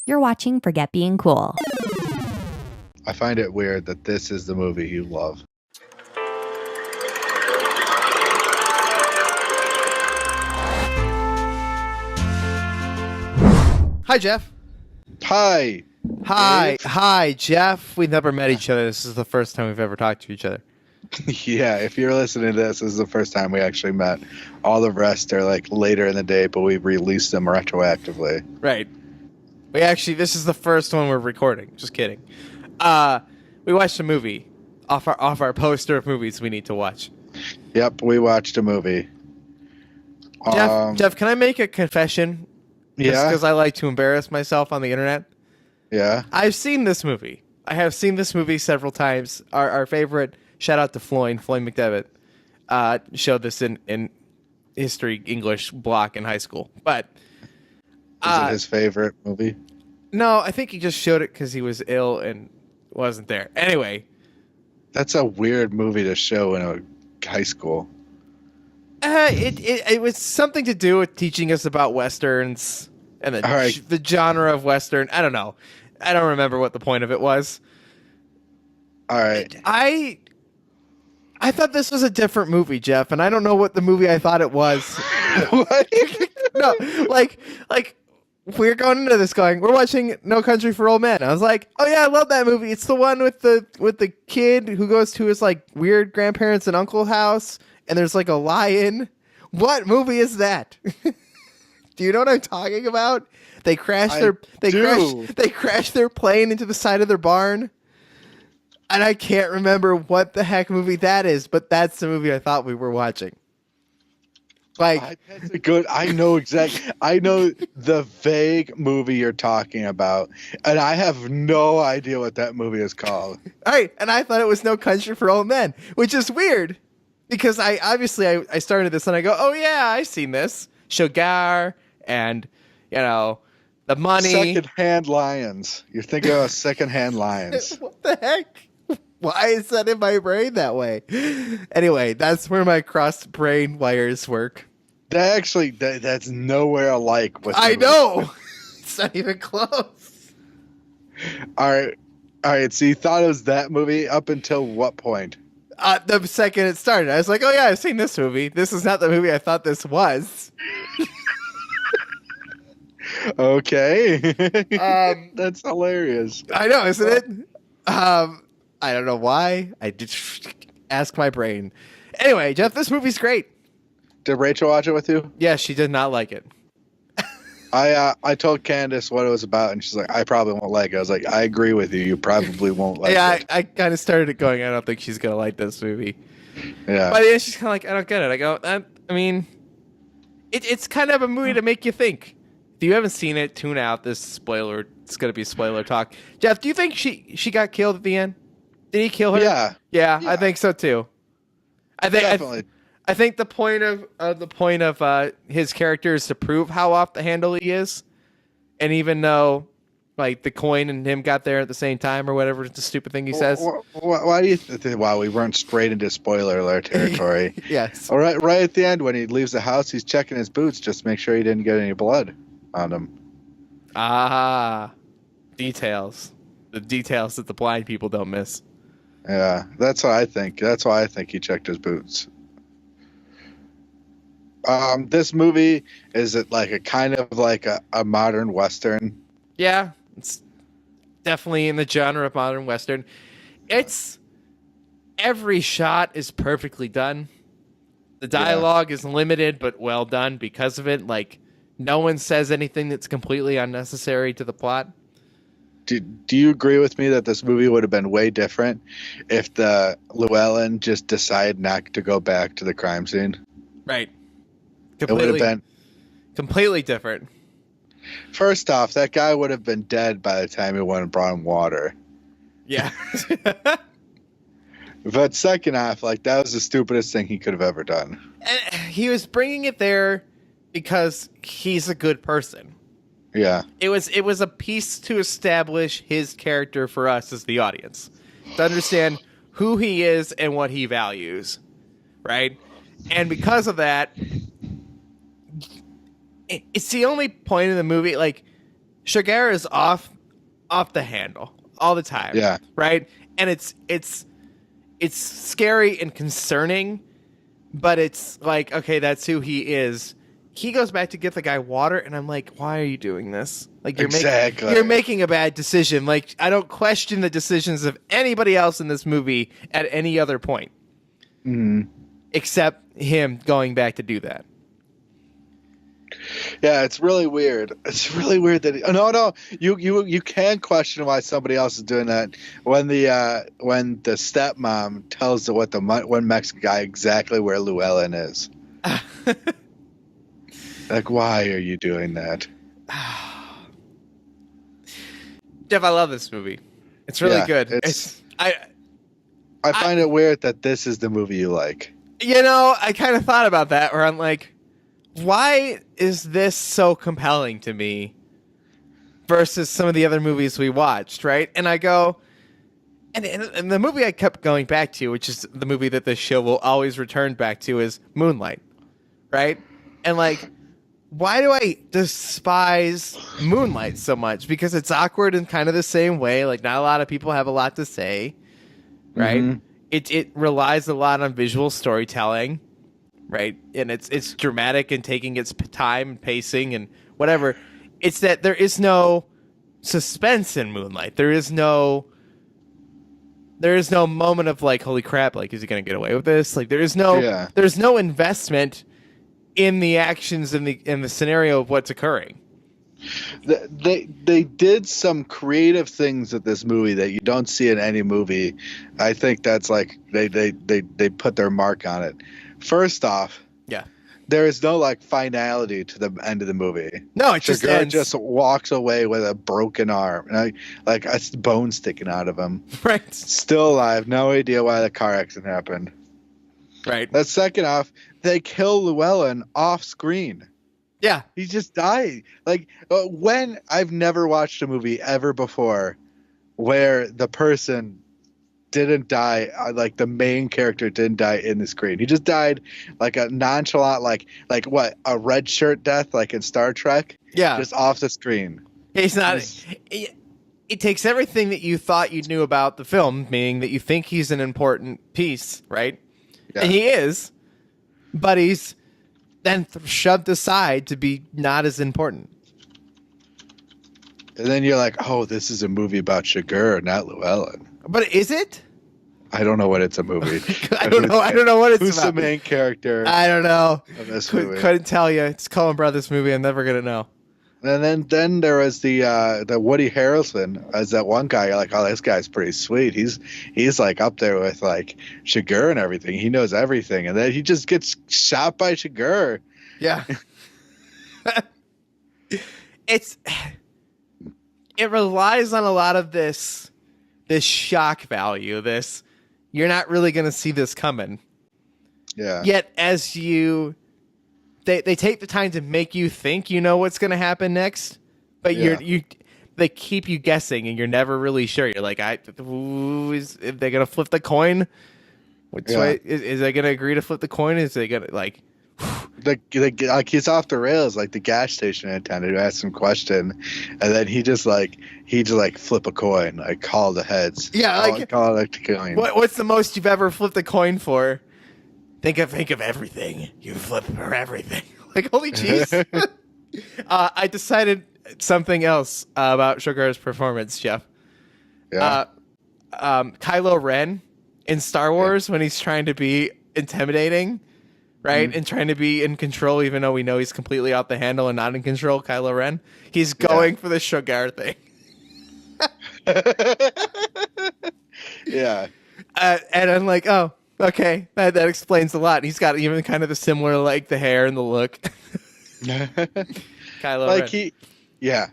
You're watching Forget Being Cool. I find it weird that this is the movie you love. Hi, Jeff. Hi. Hi, Jeff. We've never met each other. This is the first time we've ever talked to each other. Yeah, if you're listening to this is the first time we actually met. All the rest are like later in the day, but we released them retroactively. Right. This is the first one we're recording. Just kidding. We watched a movie off our poster of movies we need to watch. Yep, we watched a movie. Jeff, can I make a confession? Yeah. Because I like to embarrass myself on the internet. Yeah. I've seen this movie. I have seen this movie several times. Our favorite, shout out to Floyd McDevitt, showed this in history English block in high school. But is it his favorite movie? No, I think he just showed it because he was ill and wasn't there. Anyway. That's a weird movie to show in a high school. It was something to do with teaching us about Westerns and the genre of Western. I don't know. I don't remember what the point of it was. All right. I thought this was a different movie, Jeff, and I don't know what the movie I thought it was. What? No, like we're going into this going, we're watching No Country for Old Men. I was like, oh yeah, I love that movie. It's the one with the kid who goes to his like weird grandparents and uncle house, and there's like a lion. What movie is that? Do you know what I'm talking about? They crash their plane into the side of their barn. And I can't remember what the heck movie that is, but that's the movie I thought we were watching. Like, that's a good. I know the vague movie you're talking about, and I have no idea what that movie is called. All right, and I thought it was No Country for Old Men, which is weird because I started this and I go, oh yeah, I've seen this. Sugar and The Money. Secondhand Lions. You're thinking of Secondhand Lions. What the heck? Why is that in my brain that way? Anyway, that's where my crossed brain wires work. That's nowhere alike. I know. It's not even close. All right. So you thought it was that movie up until what point? The second it started, I was like, oh yeah, I've seen this movie. This is not the movie I thought this was. Okay. That's hilarious. I know, isn't it? I don't know why. I did ask my brain. Anyway, Jeff, this movie's great. Did Rachel watch it with you? Yeah, she did not like it. I told Candace what it was about, and she's like, I probably won't like it. I was like, I agree with you. You probably won't like it. I kind of started it going, I don't think she's going to like this movie. Yeah. But yeah, she's kind of like, I don't get it. I go, I mean, it's kind of a movie to make you think. If you haven't seen it, tune out. It's going to be spoiler talk. Jeff, do you think she got killed at the end? Did he kill her? Yeah. I think so too. Definitely. I think the point of his character is to prove how off the handle he is, and even though like the coin and him got there at the same time or whatever the stupid thing he says. Why do you think? Wow, we weren't straight into spoiler alert territory. Yes. All right. Right at the end when he leaves the house, he's checking his boots just to make sure he didn't get any blood on him. Ah, details. The details that the blind people don't miss. Yeah, that's what I think. That's why I think he checked his boots. This movie, is it like a kind of like a modern Western? Yeah, it's definitely in the genre of modern Western. It's every shot is perfectly done. The dialogue is limited but well done because of it. Like no one says anything that's completely unnecessary to the plot. Do you agree with me that this movie would have been way different if the Llewellyn just decided not to go back to the crime scene? Right. It would have been completely different. First off, that guy would have been dead by the time he went and brought him water. Yeah. But second off, like that was the stupidest thing he could have ever done. And he was bringing it there because he's a good person. Yeah. It was a piece to establish his character for us as the audience. To understand who he is and what he values. Right? And because of that, it's the only point in the movie, like, Sugar is off the handle all the time. Yeah. Right? And it's scary and concerning, but it's like, okay, that's who he is. He goes back to get the guy water, and I'm like, why are you doing this? Like, you're making a bad decision. Like, I don't question the decisions of anybody else in this movie at any other point. Mm-hmm. Except him going back to do that. Yeah, it's really weird. It's really weird that you can question why somebody else is doing that when the stepmom tells one Mexican guy exactly where Llewellyn is. Like, why are you doing that? Jeff, I love this movie. It's really good. I find it weird that this is the movie you like. I kind of thought about that, where I'm like, why is this so compelling to me versus some of the other movies we watched, right? And I go, and the movie I kept going back to, which is the movie that this show will always return back to, is Moonlight, right? And like, why do I despise Moonlight so much? Because it's awkward in kind of the same way. Like, not a lot of people have a lot to say, right? Mm-hmm. It relies a lot on visual storytelling, right? And it's dramatic and taking its time and pacing and whatever. It's that there is no suspense in Moonlight. There is no moment of like, holy crap, like, is he going to get away with this? Like, there's no investment in the actions in the scenario of what's occurring. They did some creative things with this movie that you don't see in any movie. I think that's like they put their mark on it. First off, yeah, there is no like finality to the end of the movie. No, it just ends. Just walks away with a broken arm, like a bone sticking out of him. Right, still alive. No idea why the car accident happened. Right. That's second off. They kill Llewellyn off screen. Yeah. He just died. Like, when I've never watched a movie ever before where the person didn't die, like the main character didn't die in the screen. He just died like a nonchalant, like what, a red shirt death, like in Star Trek? Yeah. Just off the screen. He's not... It takes everything that you thought you knew about the film, meaning that you think he's an important piece, right? Yeah. And he is, but he's then shoved aside to be not as important. And then you're like, oh, this is a movie about Sugar, not Llewellyn. But is it? I don't know what it's a movie. I don't know what it's Who's about. Who's the main character? I don't know. Of this movie? Couldn't tell you. It's Coen Brothers movie. I'm never gonna know. And then there was the Woody Harrelson as that one guy. You're like, oh, this guy's pretty sweet. He's like up there with like Sugar and everything. He knows everything, and then he just gets shot by Sugar. Yeah. It relies on a lot of this shock value. This, you're not really going to see this coming. Yeah. Yet as they take the time to make you think you know what's going to happen next, but they keep you guessing and you're never really sure. You're like, is they going to flip the coin? Way is they going to agree to flip the coin? Is they going to like he's off the rails, like the gas station attendant who asked some question, and then he just flip a coin, like call the heads. Yeah, call the coin. What's the most you've ever flipped a coin for? Think of everything. You flip for everything. Like, holy jeez. I decided something else about Sugar's performance, Jeff. Yeah. Kylo Ren in Star Wars, when he's trying to be intimidating, right? Mm-hmm. And trying to be in control, even though we know he's completely out the handle and not in control, Kylo Ren. He's going for the Sugar thing. Yeah. And I'm like, oh, okay, that explains a lot. And he's got even kind of the similar, like, the hair and the look. Kylo Ren. Yeah.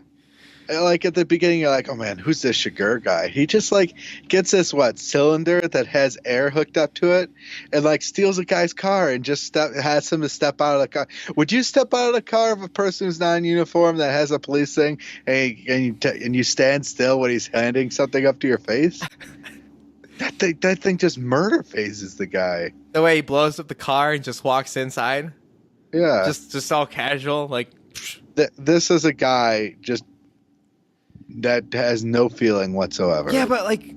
Like, at the beginning, you're like, oh, man, who's this Sugar guy? He just, like, gets this, cylinder that has air hooked up to it and, like, steals a guy's car and just has him to step out of the car. Would you step out of the car of a person who's not in uniform that has a police thing and you stand still when he's handing something up to your face? That thing just murder phases the guy. The way he blows up the car and just walks inside. Yeah. Just all casual, like. This is a guy just that has no feeling whatsoever. Yeah, but like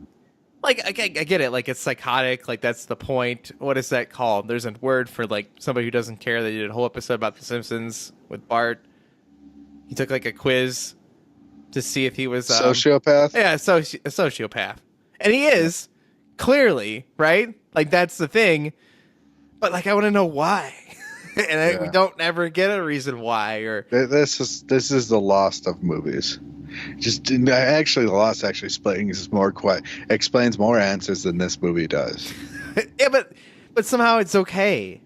I get it. Like, it's psychotic. Like, that's the point. What is that called? There's a word for like somebody who doesn't care. They did a whole episode about The Simpsons with Bart. He took like a quiz to see if he was sociopath. Yeah, a sociopath, and he is clearly, right. Like, that's the thing. But like, I want to know why, and we don't ever get a reason why. Or this is the Lost of movies. Just actually, the Lost actually explains more answers than this movie does. Yeah, but somehow it's okay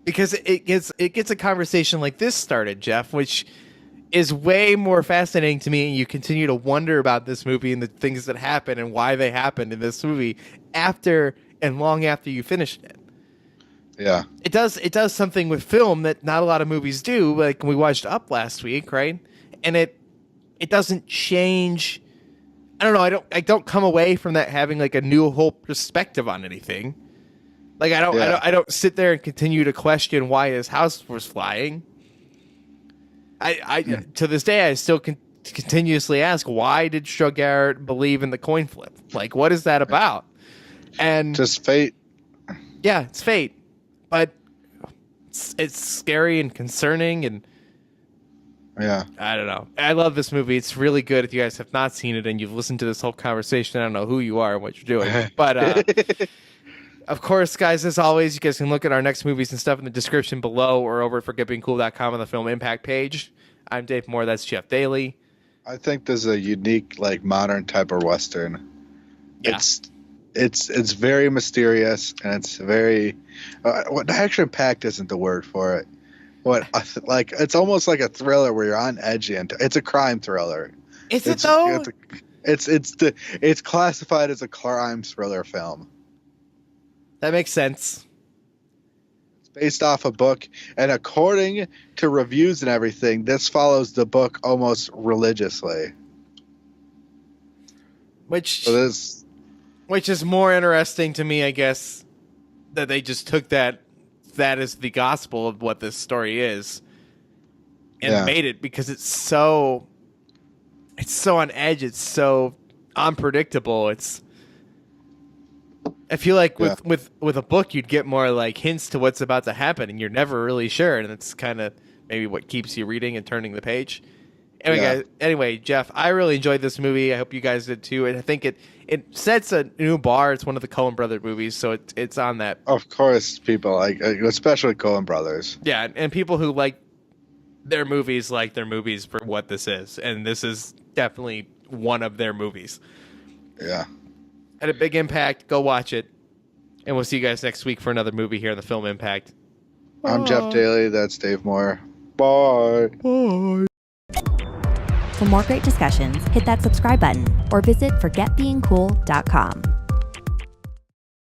because it gets a conversation like this started, Jeff, which is way more fascinating to me. And you continue to wonder about this movie and the things that happen and why they happened in this movie after and long after you finished it. Yeah, it does something with film that not a lot of movies do. Like, we watched Up last week, right? And it doesn't change. I don't know. I don't come away from that having like a new whole perspective on anything. Like, I don't sit there and continue to question why his house was flying. To this day, I still continuously ask, why did Garrett believe in the coin flip? Like, what is that about? And just fate. Yeah, it's fate. But it's scary and concerning, and yeah, I don't know. I love this movie. It's really good. If you guys have not seen it and you've listened to this whole conversation, I don't know who you are and what you're doing. But of course, guys, as always, you guys can look at our next movies and stuff in the description below or over at forgetbeingcool.com on the Film Impact page. I'm Dave Moore. That's Jeff Daly. I think this is a unique, like, modern type of Western. Yeah. It's very mysterious, and it's very what action packed isn't the word for it. Like, it's almost like a thriller where you're on edge, and it's a crime thriller. Is it though? It's classified as a crime thriller film. That makes sense. It's based off a book, and according to reviews and everything, this follows the book almost religiously. Which is more interesting to me, I guess, that they just took that is the gospel of what this story is and made it, because it's so on edge, it's so unpredictable. I feel like with a book, you'd get more like hints to what's about to happen, and you're never really sure, and it's kind of maybe what keeps you reading and turning the page. Anyway, Jeff, I really enjoyed this movie. I hope you guys did too. And I think it sets a new bar. It's one of the Coen Brother movies, so it's on that. Of course, people like, especially Coen Brothers. Yeah, and people who like their movies for what this is, and this is definitely one of their movies. Yeah. Had a big impact. Go watch it, and we'll see you guys next week for another movie here on the Film Impact. I'm Jeff Daly. That's Dave Moore. Bye. Bye. For more great discussions, hit that subscribe button or visit forgetbeingcool.com.